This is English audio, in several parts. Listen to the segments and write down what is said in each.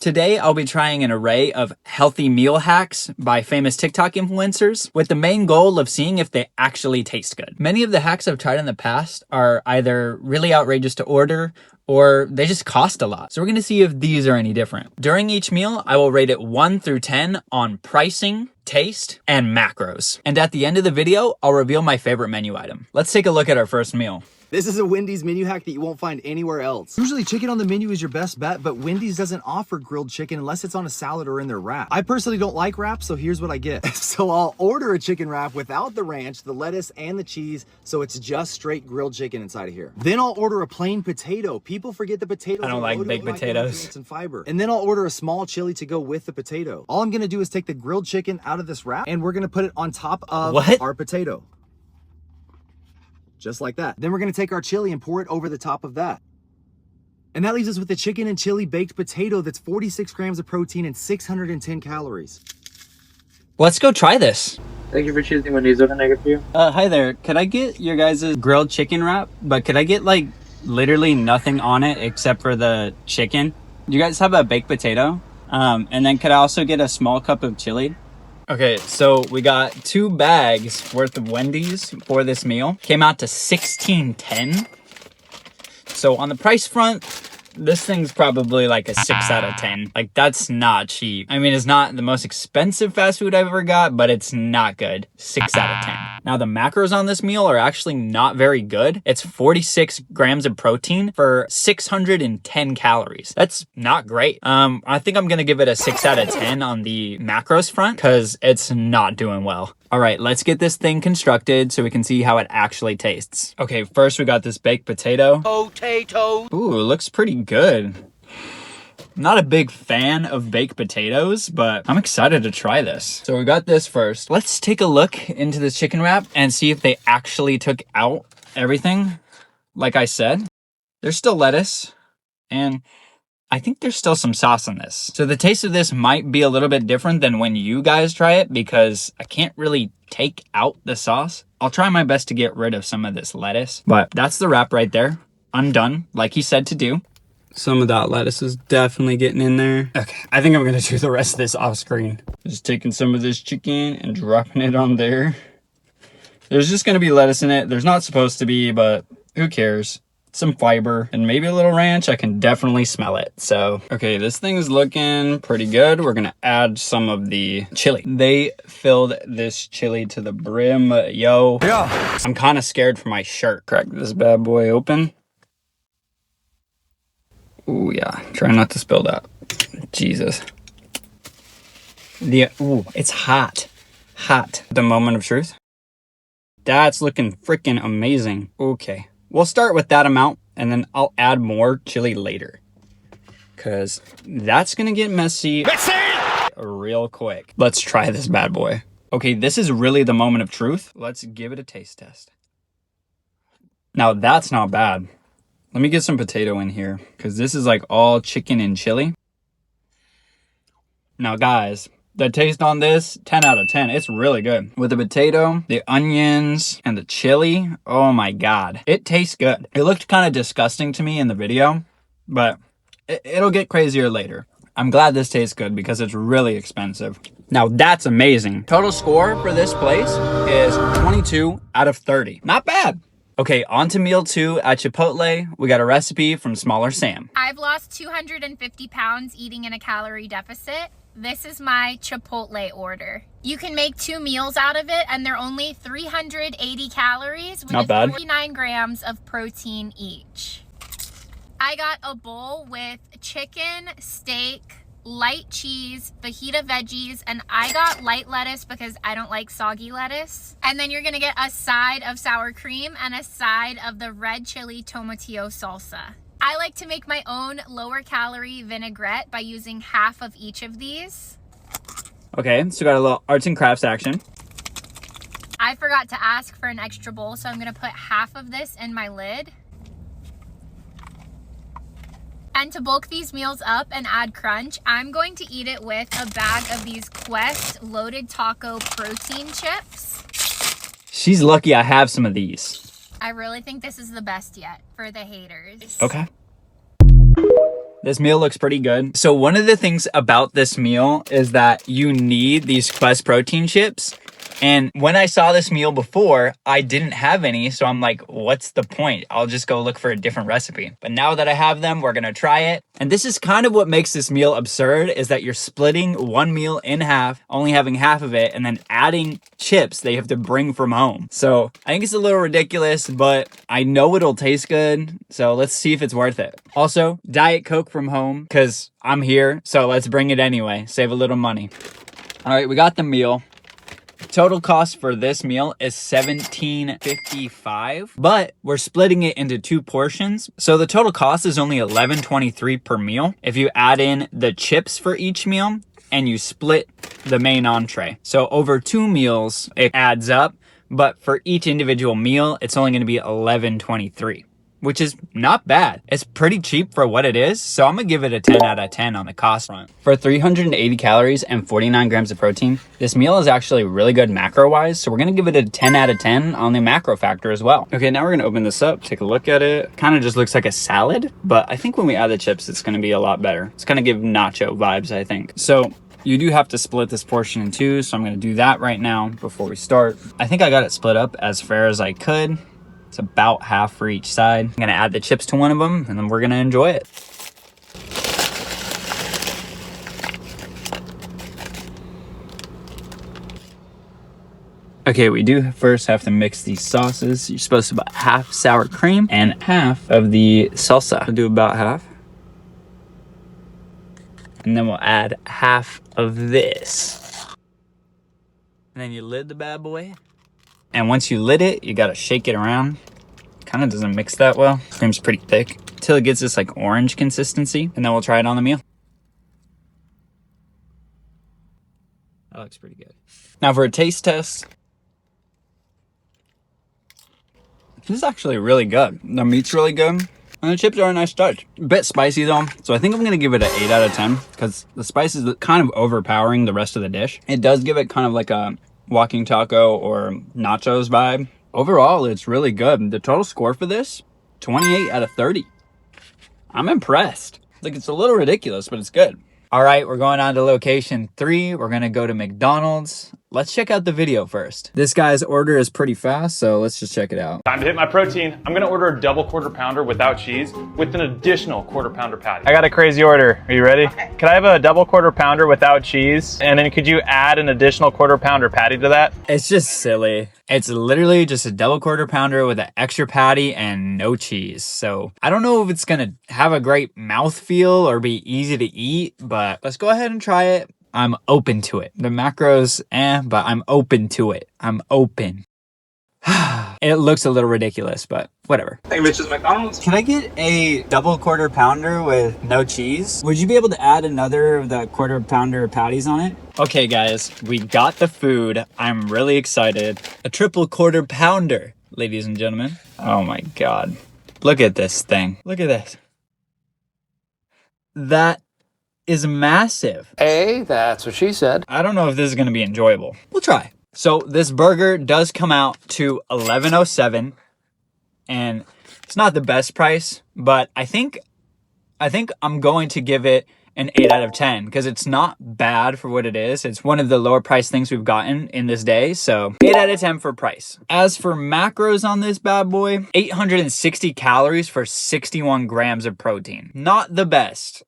Today, I'll be trying an array of healthy meal hacks by famous TikTok influencers with the main goal of seeing if they actually taste good. Many of the hacks I've tried in the past are either really outrageous to order or they just cost a lot. So we're gonna see if these are any different. During each meal, I will rate it 1 through 10 on pricing, taste, and macros. And at the end of the video, I'll reveal my favorite menu item. Let's take a look at our first meal. This is a Wendy's menu hack that you won't find anywhere else. Usually chicken on the menu is your best bet, but Wendy's doesn't offer grilled chicken unless it's on a salad or in their wrap. I personally don't like wraps, so here's what I get. So I'll order a chicken wrap without the ranch, the lettuce, and the cheese, so it's just straight grilled chicken inside of here. Then I'll order a plain potato. People forget the potatoes. I don't like baked potatoes. And fiber. And then I'll order a small chili to go with the potato. All I'm gonna do is take the grilled chicken out of this wrap, and we're gonna put it on top of our potato. Just like that. Then we're gonna take our chili and pour it over the top of that. And that leaves us with the chicken and chili baked potato that's 46 grams of protein and 610 calories. Let's go try this. Thank you for choosing Wendy's. What can I get for you? Hi there. Could I get your guys' grilled chicken wrap? But could I get like literally nothing on it except for the chicken? Do you guys have a baked potato? And then could I also get a small cup of chili? Okay, so we got 2 bags worth of Wendy's for this meal. Came out to $16.10. So on the price front, this thing's probably like a 6 out of 10. Like, that's not cheap. I mean, it's not the most expensive fast food I've ever got, but it's not good. 6 out of 10. Now, the macros on this meal are actually not very good. It's 46 grams of protein for 610 calories. That's not great. I think I'm gonna give it a 6 out of 10 on the macros front because it's not doing well. All right, let's get this thing constructed so we can see how it actually tastes. Okay, first we got this baked potato. Potato. Ooh, it looks pretty good. Not a big fan of baked potatoes, but I'm excited to try this. So we got this first. Let's take a look into this chicken wrap and see if they actually took out everything. Like I said, there's still lettuce and I think there's still some sauce in this. So the taste of this might be a little bit different than when you guys try it because I can't really take out the sauce. I'll try my best to get rid of some of this lettuce, but that's the wrap right there. Undone, like he said to do. Some of that lettuce is definitely getting in there. Okay, I think I'm gonna do the rest of this off screen. Just taking some of this chicken and dropping it on there. There's just gonna be lettuce in it. There's not supposed to be, but who cares? Some fiber and maybe a little ranch. I can definitely smell it. So, okay, this thing is looking pretty good. We're gonna add some of the chili. They filled this chili to the brim, yo. Yeah. I'm kind of scared for my shirt. Crack this bad boy open. Ooh, yeah. Try not to spill that. Jesus. Ooh, it's hot. Hot. The moment of truth. That's looking freaking amazing. Okay. We'll start with that amount, and then I'll add more chili later. Because that's going to get messy real quick. Let's try this bad boy. Okay, this is really the moment of truth. Let's give it a taste test. Now, that's not bad. Let me get some potato in here, because this is like all chicken and chili. Now, guys, the taste on this, 10 out of 10. It's really good. With the potato, the onions, and the chili, oh my God. It tastes good. It looked kind of disgusting to me in the video, but it'll get crazier later. I'm glad this tastes good because it's really expensive. Now that's amazing. Total score for this place is 22 out of 30. Not bad. Okay, on to meal 2 at Chipotle. We got a recipe from Smaller Sam. I've lost 250 pounds eating in a calorie deficit. This is my Chipotle order. You can make 2 meals out of it and they're only 380 calories with 49 grams of protein each. I got a bowl with chicken, steak, light cheese, fajita veggies, and I got light lettuce because I don't like soggy lettuce. And then you're gonna get a side of sour cream and a side of the red chili tomatillo salsa. I like to make my own lower calorie vinaigrette by using half of each of these. Okay, so got a little arts and crafts action. I forgot to ask for an extra bowl, so I'm gonna put half of this in my lid. And to bulk these meals up and add crunch, I'm going to eat it with a bag of these Quest loaded taco protein chips. She's lucky I have some of these. I really think this is the best yet for the haters. Okay. This meal looks pretty good. So one of the things about this meal is that you need these Quest protein chips. And when I saw this meal before, I didn't have any. So I'm like, what's the point? I'll just go look for a different recipe. But now that I have them, we're going to try it. And this is kind of what makes this meal absurd, is that you're splitting one meal in half, only having half of it, and then adding chips they have to bring from home. So I think it's a little ridiculous, but I know it'll taste good. So let's see if it's worth it. Also, Diet Coke from home, because I'm here. So let's bring it anyway. Save a little money. All right, we got the meal. Total cost for this meal is $17.55, but we're splitting it into 2 portions. So the total cost is only $11.23 per meal if you add in the chips for each meal and you split the main entree. So over 2 meals, it adds up, but for each individual meal, it's only going to be $11.23. Which is not bad. It's pretty cheap for what it is, so I'm gonna give it a 10 out of 10 on the cost front. For 380 calories and 49 grams of protein, this meal is actually really good macro-wise, so we're gonna give it a 10 out of 10 on the macro factor as well. Okay, now we're gonna open this up, take a look at it. Kind of just looks like a salad, but I think when we add the chips, it's gonna be a lot better. It's gonna give nacho vibes, I think. So you do have to split this portion in 2, so I'm gonna do that right now before we start. I think I got it split up as fair as I could. It's about half for each side. I'm gonna add the chips to one of them and then we're gonna enjoy it. Okay, we do first have to mix these sauces. You're supposed to put half sour cream and half of the salsa. I'll do about half. And then we'll add half of this. And then you lid the bad boy. And once you lid it, you gotta shake it around. Kind of doesn't mix that well. Cream's pretty thick until it gets this like orange consistency. And then we'll try it on the meal. That looks pretty good. Now for a taste test. This is actually really good. The meat's really good. And the chips are a nice touch. A bit spicy though. So I think I'm gonna give it an 8 out of 10 because the spice is kind of overpowering the rest of the dish. It does give it kind of like a walking taco or nachos vibe. Overall, it's really good. The total score for this, 28 out of 30. I'm impressed. Like, it's a little ridiculous, but it's good. All right, we're going on to location 3. We're gonna go to McDonald's. Let's check out the video first. This guy's order is pretty fast, so let's just check it out. Time to hit my protein. I'm gonna order a double quarter pounder without cheese with an additional quarter pounder patty. I got a crazy order. Are you ready? Okay. Can I have a double quarter pounder without cheese? And then could you add an additional quarter pounder patty to that? It's just silly. It's literally just a double quarter pounder with an extra patty and no cheese. So I don't know if it's gonna have a great mouthfeel or be easy to eat, but let's go ahead and try it. I'm open to it. The macros, but I'm open to it. I'm open. It looks a little ridiculous, but whatever. Hey, Mitch's McDonald's. Can I get a double quarter pounder with no cheese? Would you be able to add another of the quarter pounder patties on it? Okay, guys, we got the food. I'm really excited. A triple quarter pounder, ladies and gentlemen. Oh my God. Look at this thing. Look at this. That is massive. Hey, that's what she said. I don't know if this is going to be enjoyable. We'll try. So this burger does come out to $11.07, and it's not the best price, but I think I'm going to give it an 8 out of 10 because it's not bad for what it is. It's one of the lower price things we've gotten in this day, so 8 out of 10 for price. As for macros on this bad boy, 860 calories for 61 grams of protein. Not the best.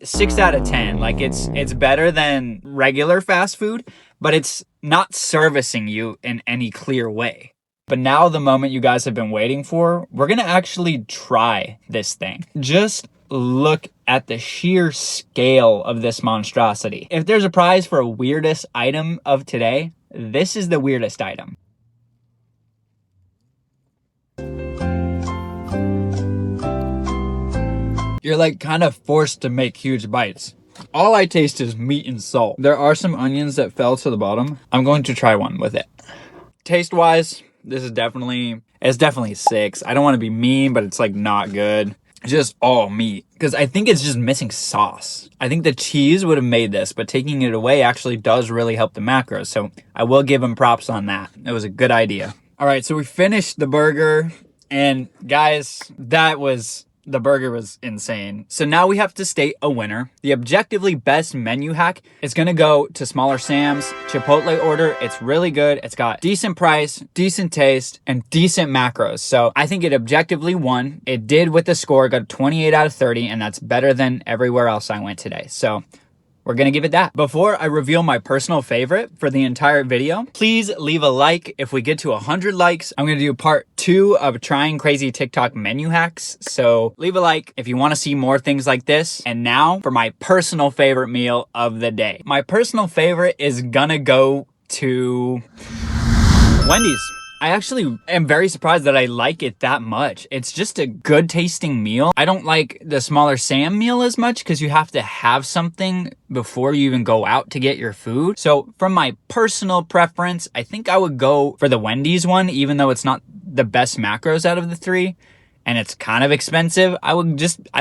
6 out of 10. Like it's better than regular fast food, but it's not servicing you in any clear way. But now the moment you guys have been waiting for, we're gonna actually try this thing. Just look at the sheer scale of this monstrosity. If there's a prize for weirdest item of today, this is the weirdest item. You're like kind of forced to make huge bites. All I taste is meat and salt. There are some onions that fell to the bottom. I'm going to try one with it. Taste wise, this is definitely 6. I don't want to be mean, but it's like not good. It's just all meat because I think it's just missing sauce. I think the cheese would have made this, but taking it away actually does really help the macros. So I will give him props on that. It was a good idea. All right, so we finished the burger, and guys, that was the burger was insane. So now we have to state a winner. The objectively best menu hack is gonna go to Smaller Sam's Chipotle order. It's really good. It's got decent price, decent taste, and decent macros. So I think it objectively won. It did with the score, got 28 out of 30, and that's better than everywhere else I went today. So we're gonna give it that. Before I reveal my personal favorite for the entire video, please leave a like. If we get to 100 likes, I'm gonna do part 2 of trying crazy TikTok menu hacks. So leave a like if you wanna see more things like this. And now for my personal favorite meal of the day. My personal favorite is gonna go to Wendy's. I actually am very surprised that I like it that much. It's just a good tasting meal. I don't like the Smaller Sam meal as much because you have to have something before you even go out to get your food. So from my personal preference, I think I would go for the Wendy's one, even though it's not the best macros out of the 3. And it's kind of expensive. I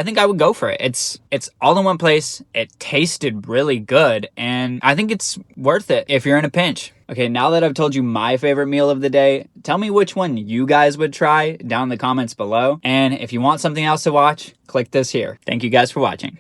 think I would go for it. It's all in one place. It tasted really good. And I think it's worth it if you're in a pinch. Okay, now that I've told you my favorite meal of the day, tell me which one you guys would try down in the comments below. And if you want something else to watch, click this here. Thank you guys for watching.